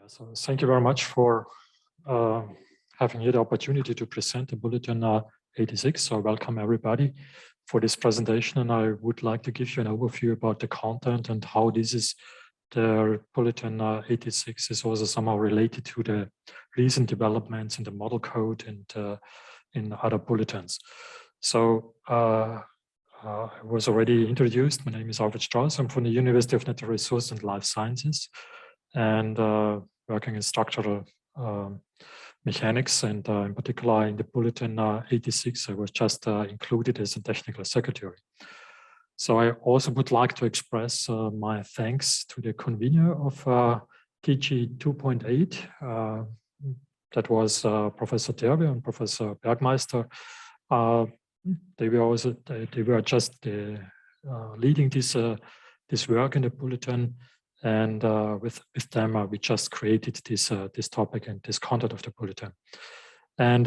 Yeah, so thank you very much for having here the opportunity to present the Bulletin 86. So welcome everybody for this presentation. And I would like to give you an overview about the content and how this is the Bulletin 86 is also somehow related to the recent developments in the model code and in other bulletins. So I was already introduced. My name is Alfred Strauss. I'm from the University of Natural Resources and Life Sciences, and working in structural mechanics, and in particular in the Bulletin 86, I was just included as a technical secretary. So I also would like to express my thanks to the convener of TG 2.8. That was Professor Terwe and Professor Bergmeister. They were just leading this work in the bulletin, and with them we just created this topic and this content of the bulletin. And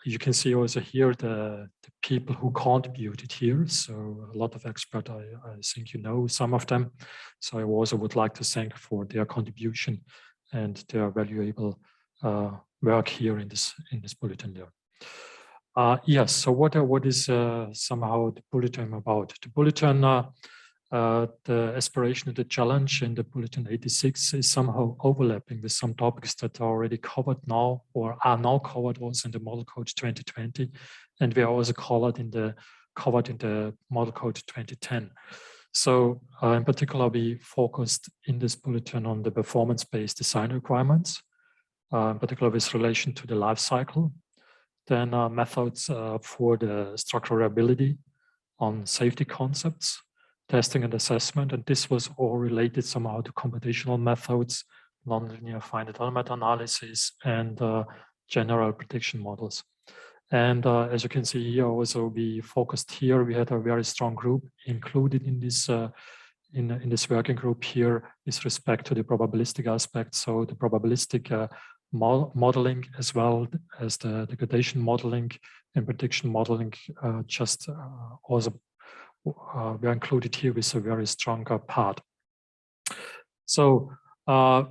you can see also here the people who contributed here. So a lot of experts, I think you know some of them. So I also would like to thank for their contribution and their valuable work here in this bulletin there. Yes, so what is somehow the bulletin about? The bulletin, the aspiration and the challenge in the Bulletin 86 is somehow overlapping with some topics that are already covered now or are now covered also in the Model Code 2020, and we are also covered in the Model Code 2010. So in particular, we focused in this bulletin on the performance-based design requirements, in particular with relation to the life cycle, then methods for the structural reliability, on safety concepts, testing and assessment, and this was all related somehow to computational methods, nonlinear finite element analysis, and general prediction models. And as you can see here, also we focused here. We had a very strong group included in this in this working group here with respect to the probabilistic aspect. So the probabilistic modeling as well as the degradation modeling and prediction modeling also were included here with a very strong part. So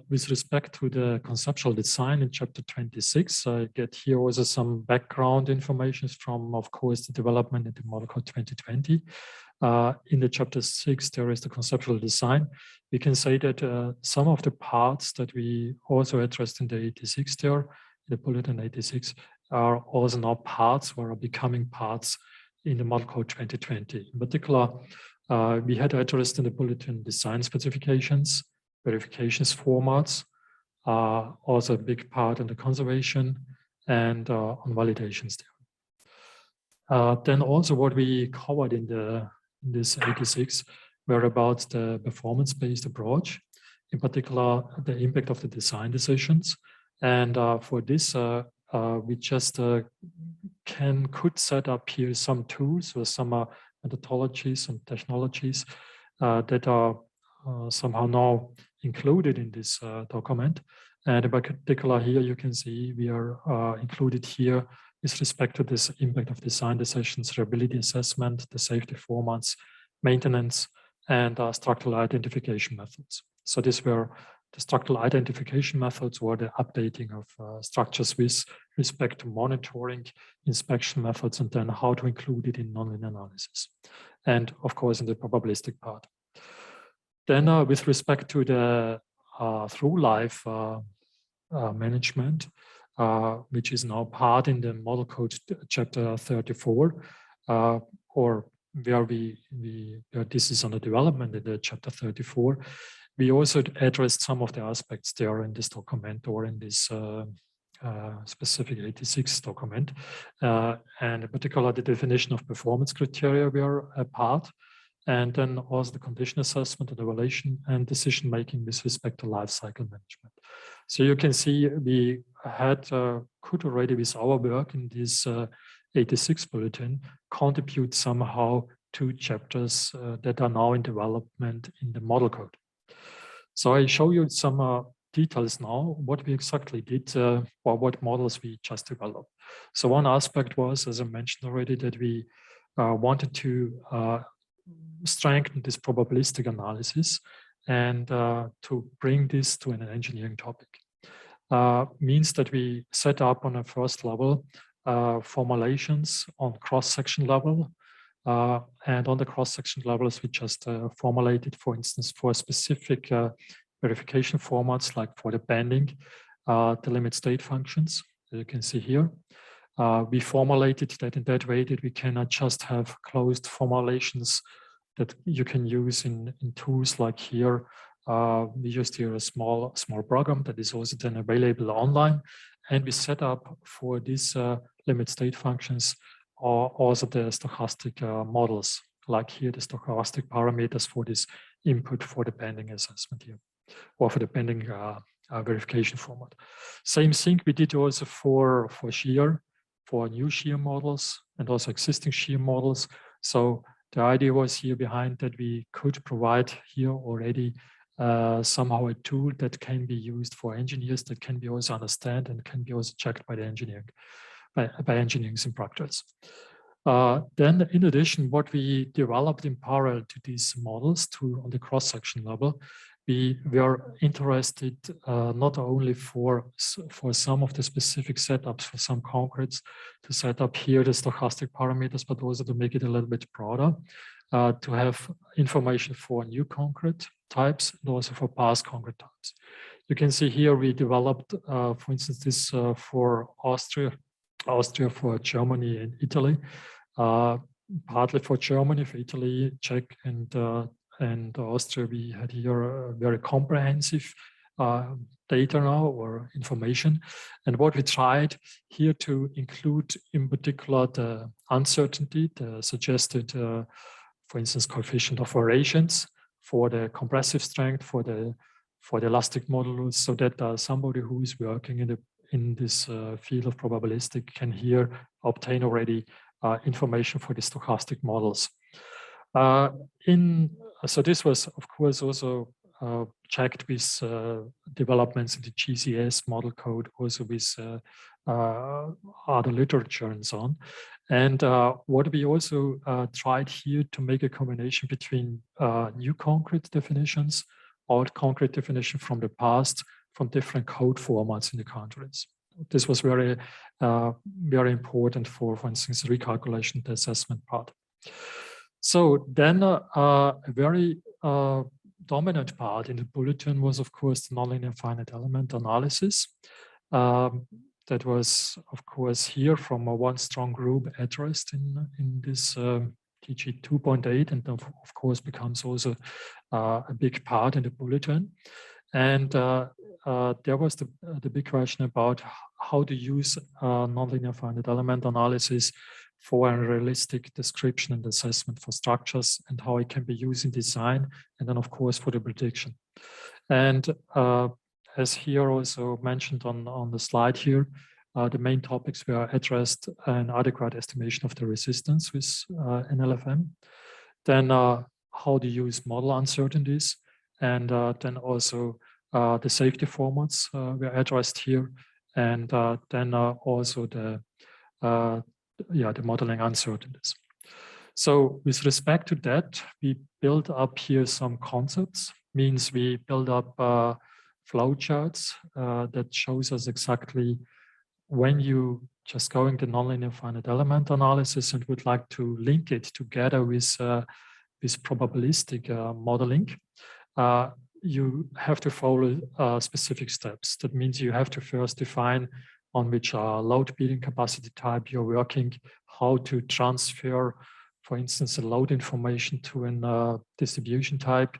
with respect to the conceptual design in chapter 26, I get here also some background information from, of course, the development in the Model Code 2020. In the chapter 6, there is the conceptual design. We can say that some of the parts that we also addressed in the 86 there, in the Bulletin 86, are also now parts or are becoming parts in the Model Code 2020. In particular, we had addressed in the Bulletin design specifications, verifications formats, also a big part in the conservation and on validations there. Then also what we covered in this 86 were about the performance-based approach, in particular the impact of the design decisions. And for this, we just could set up here some tools or some methodologies and technologies that are somehow now included in this document. And in particular here, you can see we are included here with respect to this impact of design decisions, reliability assessment, the safety formats, maintenance, and structural identification methods. So these were the structural identification methods or the updating of structures with respect to monitoring, inspection methods, and then how to include it in nonlinear analysis. And of course, in the probabilistic part. Then with respect to the through life management, which is now part in the Model Code chapter 34, or where where this is under development in the chapter 34, we also addressed some of the aspects there in this document or in this specific 86 document. And in particular, the definition of performance criteria were a part, and then also the condition assessment and evaluation and decision-making with respect to life cycle management. So you can see we could already with our work in this 86 bulletin contribute somehow to chapters that are now in development in the model code. So I show you some details now, what we exactly did or what models we just developed. So one aspect was, as I mentioned already, that we wanted to strengthen this probabilistic analysis and to bring this to an engineering topic. means that we set up on a first level formulations on cross-section level. And on the cross-section levels, we just formulated, for instance, for specific verification formats, like for the banding, the limit state functions, as you can see here. We formulated that in that way that we cannot just have closed formulations that you can use in tools like here. We used here a small program that is also then available online. And we set up for these limit state functions also the stochastic models, like here the stochastic parameters for this input for the banding assessment here, or for the banding verification format. Same thing we did also for Shear, for new Shear models and also existing Shear models. So the idea was here behind that we could provide here already somehow a tool that can be used for engineers, that can be also understood and can be also checked by the engineering, by engineers in practice. Then in addition, what we developed in parallel to these models on the cross-section level, we were interested not only for some of the specific setups for some concretes to set up here the stochastic parameters, but also to make it a little bit broader, to have information for new concrete types and also for past concrete types. You can see here we developed, for instance, this for Austria, for Germany and Italy, partly for Germany, for Italy, Czech, and Austria. We had here a very comprehensive data now, or information. And what we tried here to include in particular the uncertainty, the suggested, for instance, coefficient of variations for the compressive strength, for the elastic modulus, so that somebody who is working in this field of probabilistic can here obtain already information for the stochastic models. So this was, of course, also checked with developments in the GCS model code, also with other literature and so on. And what we also tried here to make a combination between new concrete definitions, old concrete definition from the past, from different code formats in the countries. This was very, very important for instance, recalculation, the assessment part. So then a very dominant part in the bulletin was, of course, the nonlinear finite element analysis. That was, of course, here from one strong group addressed in this TG 2.8, and of course becomes also a big part in the bulletin. And there was the big question about how to use nonlinear finite element analysis for a realistic description and assessment for structures, and how it can be used in design, and then of course for the prediction. And as here also mentioned on the slide here, the main topics were addressed: an adequate estimation of the resistance with an LFM, then how to use model uncertainties, and then also the safety formats were addressed here, and then also the modeling uncertainties. So with respect to that, we built up here some concepts, means we build up flowcharts that shows us exactly when you just going to nonlinear finite element analysis and would like to link it together with probabilistic modeling, you have to follow specific steps. That means you have to first define on which load bearing capacity type you're working, how to transfer, for instance, a load information to a distribution type,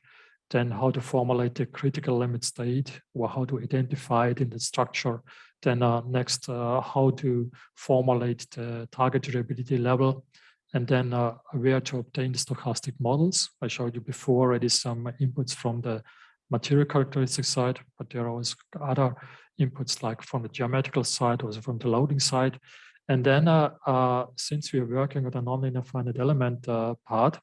then how to formulate the critical limit state, or how to identify it in the structure. Then next, how to formulate the target durability level, and then where to obtain the stochastic models. I showed you before already some inputs from the material characteristic side, but there are also other inputs like from the geometrical side, also from the loading side. And then since we are working with a nonlinear finite element part,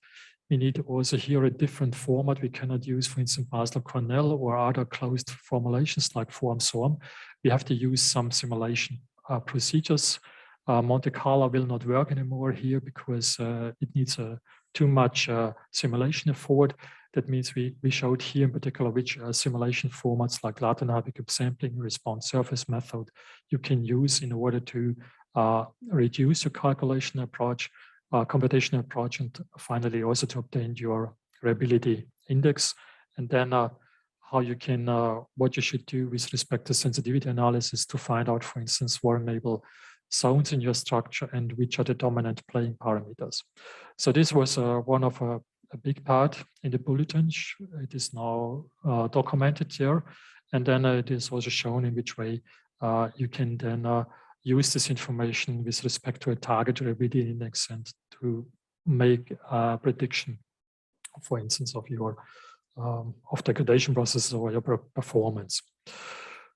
we need also here a different format. We cannot use, for instance, Basler-Cornell or other closed formulations like form-SORM. We have to use some simulation procedures. Monte Carlo will not work anymore here because it needs a too much simulation effort. That means we showed here in particular which simulation formats like Latin group sampling, response surface method you can use in order to reduce your calculation approach, computational approach, and finally also to obtain your reliability index. And then how you can, what you should do with respect to sensitivity analysis to find out, for instance, variable zones in your structure and which are the dominant playing parameters. So this was one of a big part in the bulletin. It is now documented there. And then it is also shown in which way you can then use this information with respect to a target reliability index and to make a prediction, for instance, of your of degradation processes or your performance.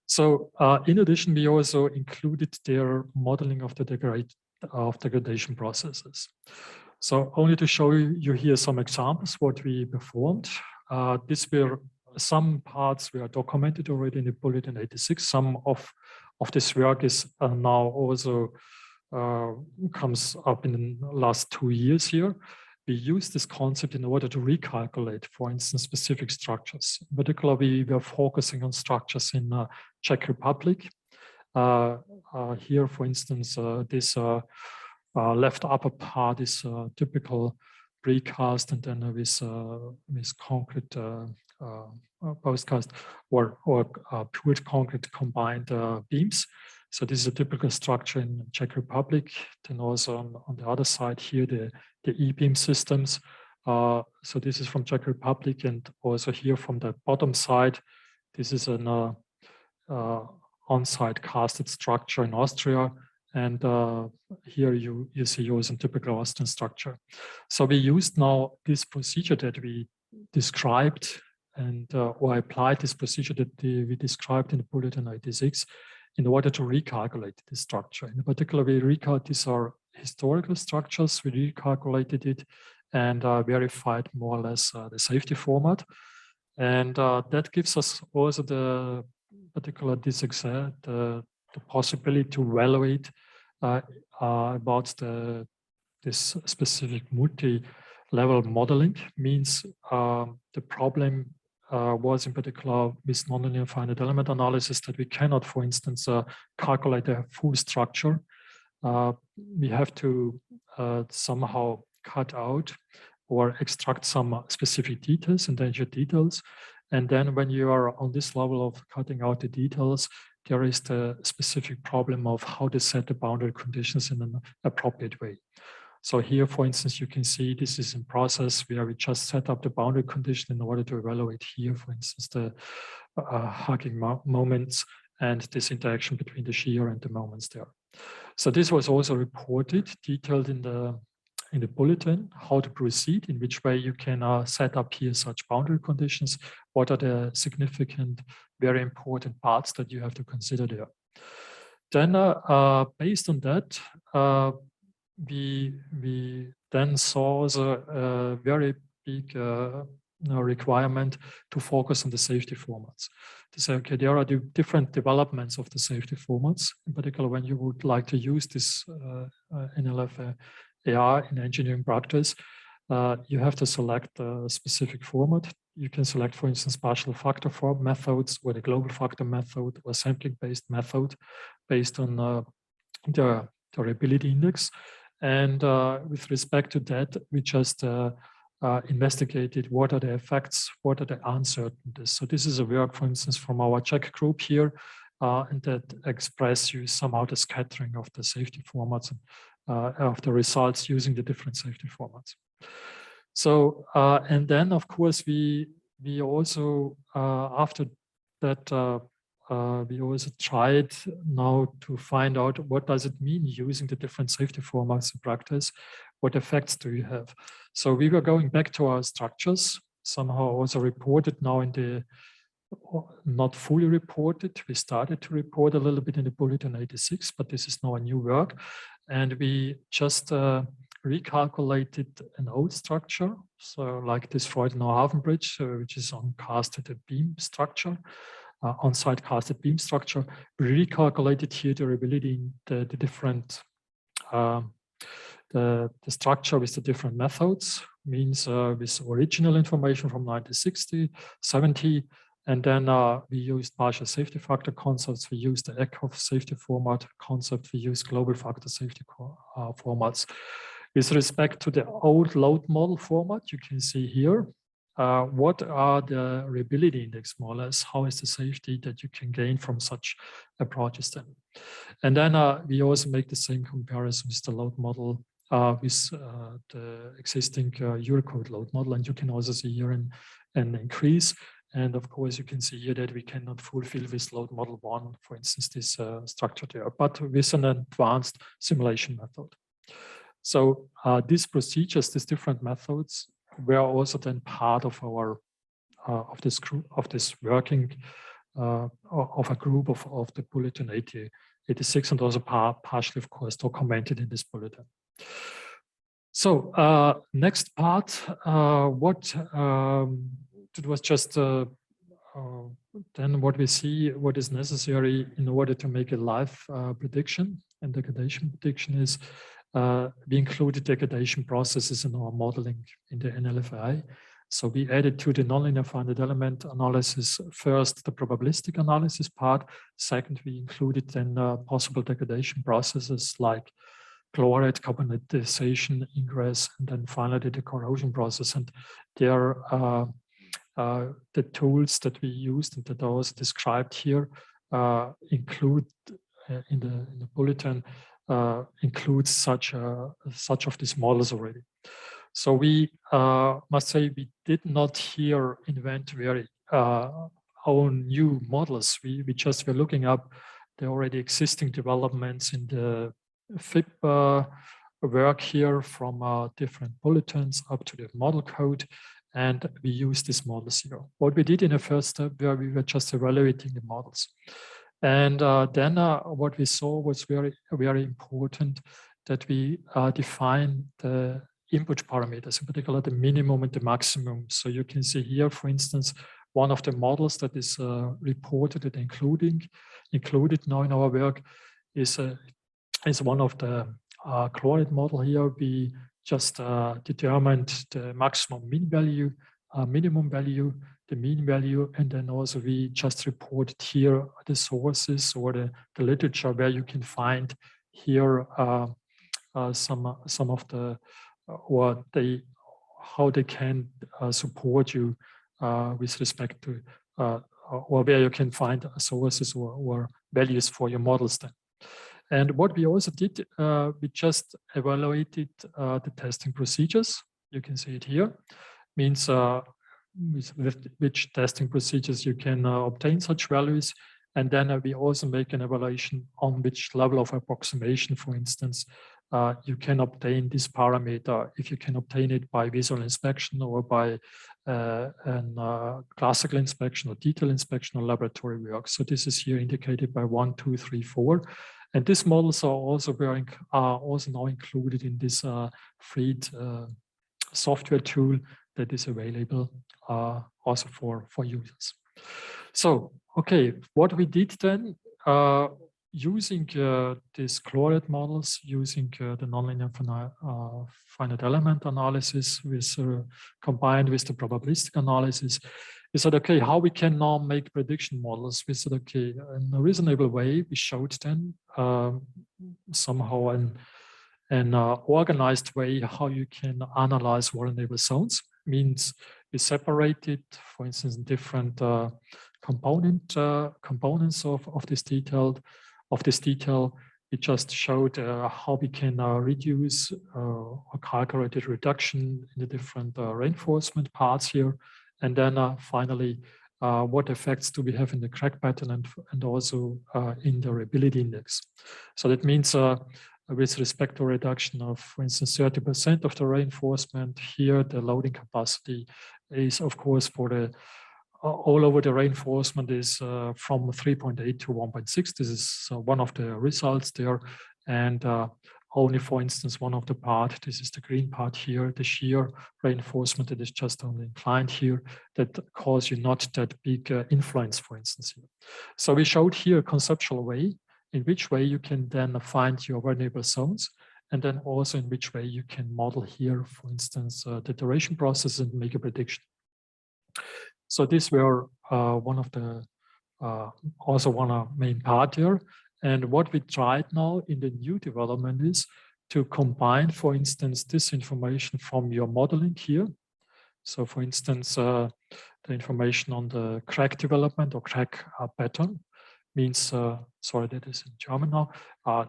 So in addition, we also included their modeling of the degradation processes. So only to show you here some examples what we performed. Some parts were documented already in the Bulletin 86. Some of this work is now also comes up in the last 2 years here. We use this concept in order to recalculate, for instance, specific structures. In particular, we were focusing on structures in Czech Republic. Here, for instance, this left upper part is typical precast, and then with concrete postcast or poured concrete combined beams. So this is a typical structure in Czech Republic. Then also on the other side here, the E-beam systems. So this is from Czech Republic, and also here from the bottom side, this is an on-site casted structure in Austria. And here you see also a typical Austrian structure. So we used now this procedure that we described and or applied this procedure that we described in the Bulletin 86 in order to recalculate this structure. In particular, these are historical structures. We recalculated it and verified more or less the safety format. And that gives us also the possibility to evaluate about this specific multi-level modeling. Means the problem was in particular with nonlinear finite element analysis that we cannot, for instance, calculate a full structure. We have to somehow cut out or extract some specific details, endangered details. And then when you are on this level of cutting out the details, there is the specific problem of how to set the boundary conditions in an appropriate way. So here, for instance, you can see this is in process where we just set up the boundary condition in order to evaluate here, for instance, the hugging moments and this interaction between the shear and the moments there. So this was also reported, detailed in the bulletin, how to proceed, in which way you can set up here such boundary conditions, what are the significant, very important parts that you have to consider there. Then based on that, we then saw a very big requirement to focus on the safety formats. To say, okay, there are different developments of the safety formats. In particular, when you would like to use this NLF AR in engineering practice, you have to select a specific format. You can select, for instance, partial factor form methods or the global factor method or sampling-based method based on the reliability index. And with respect to that, we just investigated what are the effects, what are the uncertainties. So this is a work, for instance, from our Czech group here, and that express you somehow the scattering of the safety formats of the results using the different safety formats. So, and then of course, we also, after that, we also tried now to find out what does it mean using the different safety formats in practice, what effects do you have? So we were going back to our structures, somehow also reported now in the, not fully reported, we started to report a little bit in the Bulletin 86, but this is now a new work. And we just recalculated an old structure, so like this Freudenau-Hafen bridge, which is on casted beam structure, on-site casted beam structure. We recalculated here the reliability in the different the structure with the different methods, means with original information from 1960, 70, and then we used partial safety factor concepts. We used the Eckhoff safety format concept. We used global factor safety formats. With respect to the old load model format, you can see here, what are the reliability index more or less? How is the safety that you can gain from such approaches then? And then we also make the same comparison with the load model with the existing Eurocode load model. And you can also see here an increase. And of course, you can see here that we cannot fulfill with load model 1, for instance, this structure there, but with an advanced simulation method. So these procedures, these different methods, were also then part of our of this group, of this working of a group of the Bulletin 86, and also partially, of course, documented in this bulletin. So next part, what it was just then what we see, what is necessary in order to make a live prediction. And degradation prediction is we included degradation processes in our modeling in the NLFI. So we added to the nonlinear finite element analysis first the probabilistic analysis part. Second, we included then possible degradation processes like chloride carbonatization, ingress, and then finally the corrosion process. And there the tools that we used and that are also described here include in the bulletin includes such of these models already. So we must say we did not here invent very own new models. We just were looking up the already existing developments in the FIP work here from different bulletins up to the model code, and we used these models here. What we did in the first step, where we were just evaluating the models, and then what we saw was very, very important that we define the input parameters, in particular the minimum and the maximum. So you can see here, for instance, one of the models that is reported and included now in our work is one of the chloride model here. We just determined the maximum mean value, minimum value, the mean value, and then also we just reported here the sources or the literature where you can find here some of the or how they can support you with respect to or where you can find sources or values for your models then. And what we also did, we just evaluated the testing procedures. You can see it here. Means with which testing procedures you can obtain such values. And then we also make an evaluation on which level of approximation, for instance, you can obtain this parameter, if you can obtain it by visual inspection or by classical inspection or detail inspection or laboratory work. So this is here indicated by 1, 2, 3, 4. And these models are also now included in this free software tool that is available also for users. So, okay, what we did then, using these chloride models, using the nonlinear finite element analysis with combined with the probabilistic analysis, we said, okay, how we can now make prediction models? We said, okay, in a reasonable way, we showed then somehow an organized way how you can analyze vulnerable zones. Means we separated, for instance, different components of this detail. We just showed how we can reduce or calculate the reduction in the different reinforcement parts here. And then finally, what effects do we have in the crack pattern and also in the reliability index. So that means with respect to reduction of, for instance, 30% of the reinforcement here, the loading capacity is, of course, for the all over the reinforcement is from 3.8 to 1.6. This is one of the results there. And only, for instance, one of the part, this is the green part here, the shear reinforcement that is just only inclined here, that cause you not that big influence, for instance. Here. So we showed here a conceptual way in which way you can then find your vulnerable zones. and then also in which way you can model here, for instance, the iteration process and make a prediction. So these were one of the main part here. And what we tried now in the new development is to combine, for instance, this information from your modeling here. So for instance, the information on the crack development or crack pattern means, sorry, that is in German now,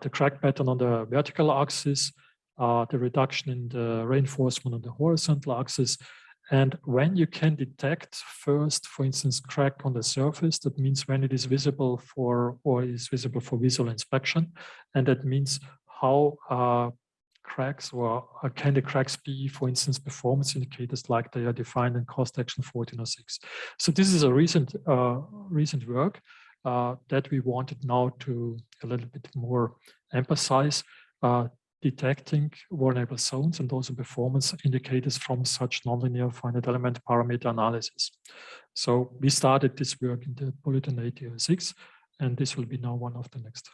the crack pattern on the vertical axis, the reduction in the reinforcement on the horizontal axis. And when you can detect first, for instance, crack on the surface, that means when it is visible for, or is visible for visual inspection. And that means how cracks, or can the cracks be, for instance, performance indicators like they are defined in cost action 1406. So this is a recent work that we wanted now to a little bit more emphasize, detecting vulnerable zones and also performance indicators from such nonlinear finite element parameter analysis. So we started this work in the Bulletin 8006, and this will be now one of the next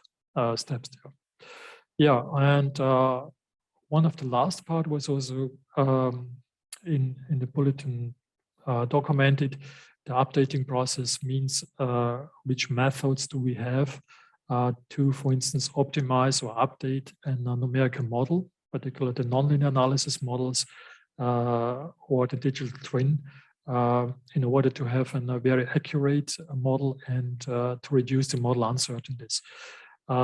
steps there. Yeah, and one of the last part was also in the Bulletin documented. The updating process means which methods do we have to, for instance, optimize or update a numerical model, particularly the nonlinear analysis models or the digital twin, in order to have a very accurate model and to reduce the model uncertainties.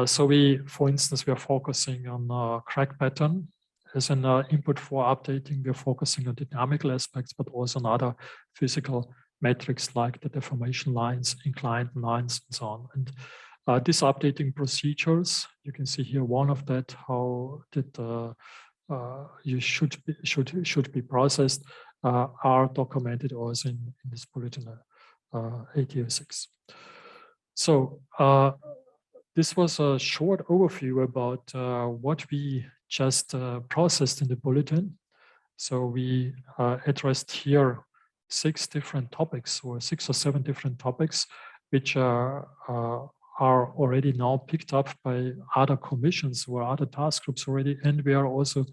So we, for instance, we are focusing on crack pattern as an input for updating. We're focusing on dynamical aspects, but also on other physical metrics like the deformation lines, inclined lines, and so on. And these updating procedures, you can see here one of that, how that you should be processed, are documented also in this Bulletin 8006. So this was a short overview about what we just processed in the Bulletin. So we addressed here 6 different topics, or 6 or 7 different topics, which are already now picked up by other commissions or other task groups already, and we are also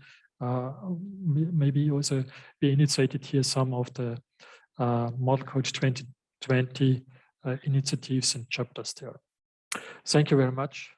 maybe also we initiated here some of the Model Code 2020 initiatives and chapters there. Thank you very much.